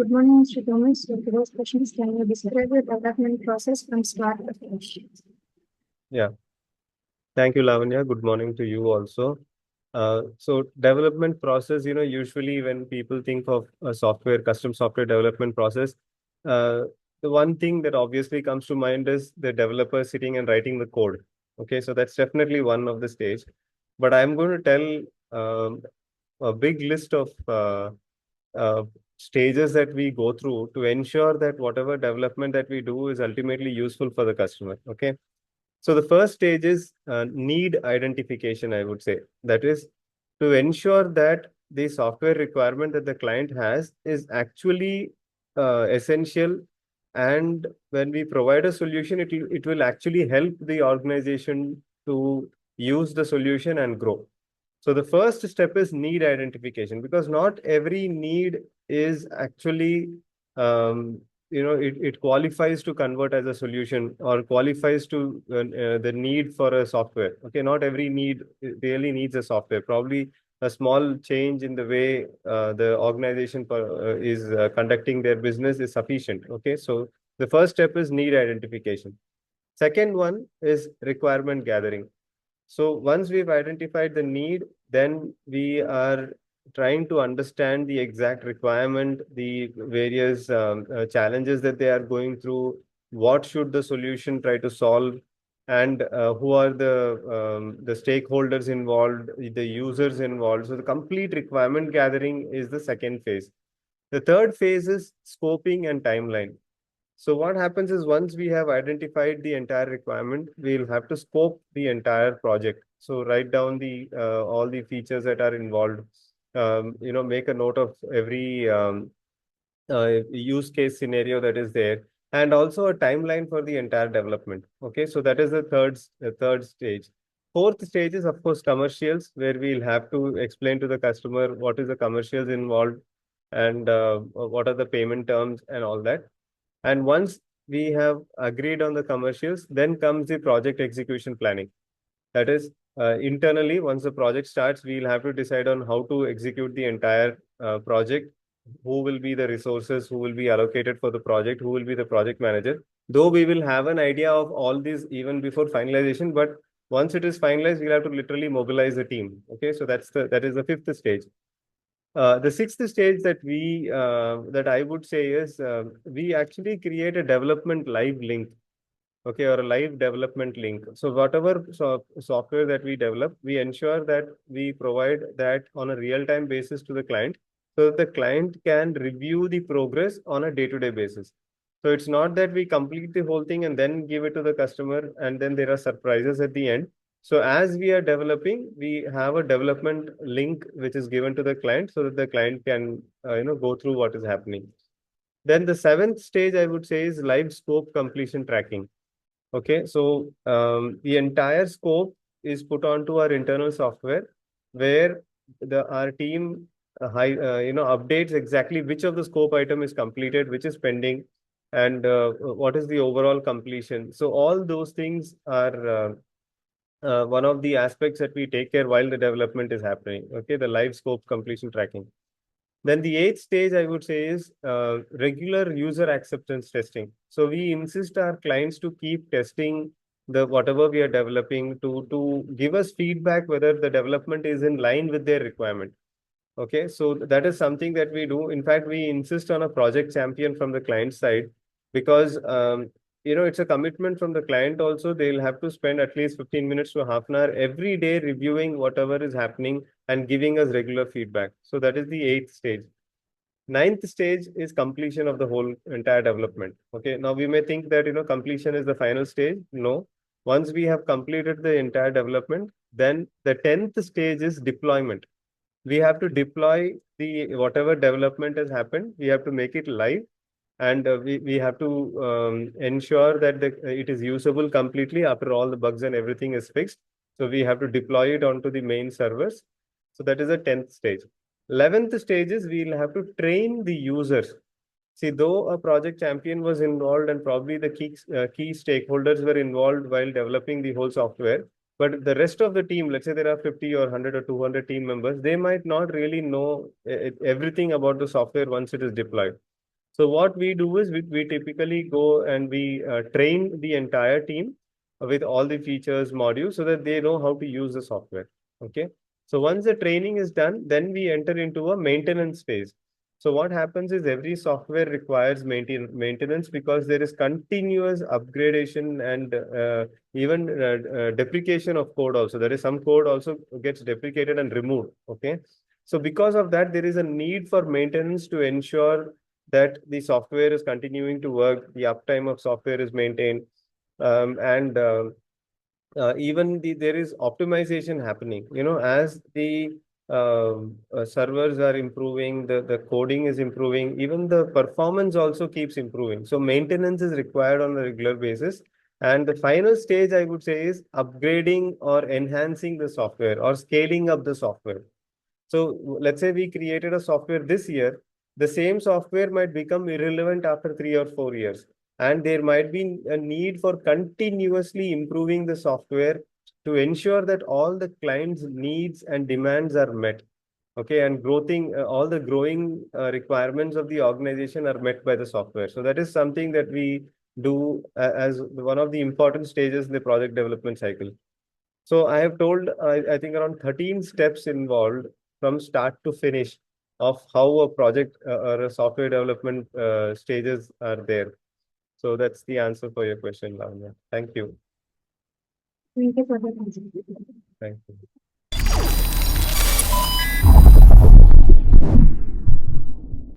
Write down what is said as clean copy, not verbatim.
Good morning, Mr. Thomas. So today's question is, can you describe the development process from start to finish? Yeah, thank you, Lavanya. Good morning to you also. So development process, usually when people think of a custom software development process, uh, the one thing that obviously comes to mind is the developer sitting and writing the code. Okay, so that's definitely one of the stage. But I'm going to tell a big list of uh, stages that we go through to ensure that whatever development that we do is ultimately useful for the customer. Okay. So the first stage is need identification, I would say. That is to ensure that the software requirement that the client has is actually essential. And when we provide a solution, it will actually help the organization to use the solution and grow. So the first step is need identification, because not every need is actually it qualifies to convert as a solution or qualifies to the need for a software. Okay, not every need really needs a software. Probably a small change in the way the organization is conducting their business is sufficient. Okay, so the first step is need identification. Second one is requirement gathering. So once we've identified the need, then we are trying to understand the exact requirement, the various challenges that they are going through, what should the solution try to solve, and who are the stakeholders involved, the users involved. So the complete requirement gathering is the second phase. The third phase is scoping and timeline. So what happens is once we have identified the entire requirement, we'll have to scope the entire project. So write down the all the features that are involved. Make a note of every use case scenario that is there, and also a timeline for the entire development. Okay, so that is the third stage. Fourth stage is of course commercials, where we'll have to explain to the customer what is the commercials involved and what are the payment terms and all that. And once we have agreed on the commercials, then comes the project execution planning. That is, internally, once the project starts, we'll have to decide on how to execute the entire project, who will be the resources, who will be allocated for the project, who will be the project manager. Though we will have an idea of all these even before finalization, but once it is finalized, we'll have to literally mobilize the team. Okay, so that is the fifth stage. The sixth stage that I would say is we actually create a development live link, okay, or a live development link. So whatever software that we develop, we ensure that we provide that on a real-time basis to the client, so that the client can review the progress on a day-to-day basis. So it's not that we complete the whole thing and then give it to the customer, and then there are surprises at the end. So as we are developing, we have a development link which is given to the client so that the client can go through what is happening. Then the seventh stage I would say is live scope completion tracking. Okay, so the entire scope is put onto our internal software, where our team updates exactly which of the scope item is completed, which is pending, and what is the overall completion. So all those things are one of the aspects that we take care while the development is happening. Okay, the live scope completion tracking. Then the eighth stage, I would say, is regular user acceptance testing. So we insist our clients to keep testing the whatever we are developing to give us feedback whether the development is in line with their requirement. Okay, so that is something that we do. In fact, we insist on a project champion from the client side, because it's a commitment from the client also. They'll have to spend at least 15 minutes to half an hour every day reviewing whatever is happening and giving us regular feedback. So that is the eighth stage. Ninth stage is completion of the whole entire development. Okay, now we may think that completion is the final stage. No, once we have completed the entire development, then the 10th stage is deployment. We have to deploy the whatever development has happened. We have to make it live, and we have to ensure that it is usable completely after all the bugs and everything is fixed. So we have to deploy it onto the main servers. So that is the 10th stage. 11th stage is we'll have to train the users. See, though a project champion was involved and probably the key stakeholders were involved while developing the whole software, but the rest of the team, let's say there are 50 or 100 or 200 team members, they might not really know everything about the software once it is deployed. So what we do is we typically go and we train the entire team with all the features modules so that they know how to use the software. Okay. So once the training is done, then we enter into a maintenance phase. So what happens is every software requires maintenance because there is continuous upgradation and even deprecation of code also. There is some code also gets deprecated and removed. Okay. So because of that, there is a need for maintenance to ensure that the software is continuing to work, the uptime of software is maintained, and even there is optimization happening. As the servers are improving, the coding is improving, even the performance also keeps improving. So maintenance is required on a regular basis. And the final stage, I would say, is upgrading or enhancing the software or scaling up the software. So let's say we created a software this year, the same software might become irrelevant after 3 or 4 years. And there might be a need for continuously improving the software to ensure that all the client's needs and demands are met. Okay, and all the growing requirements of the organization are met by the software. So that is something that we do as one of the important stages in the project development cycle. So I have told, I think around 13 steps involved from start to finish of how a project or a software development stages are there. So that's the answer for your question, Lavanya. Thank you. Thank you for the answer. Thank you.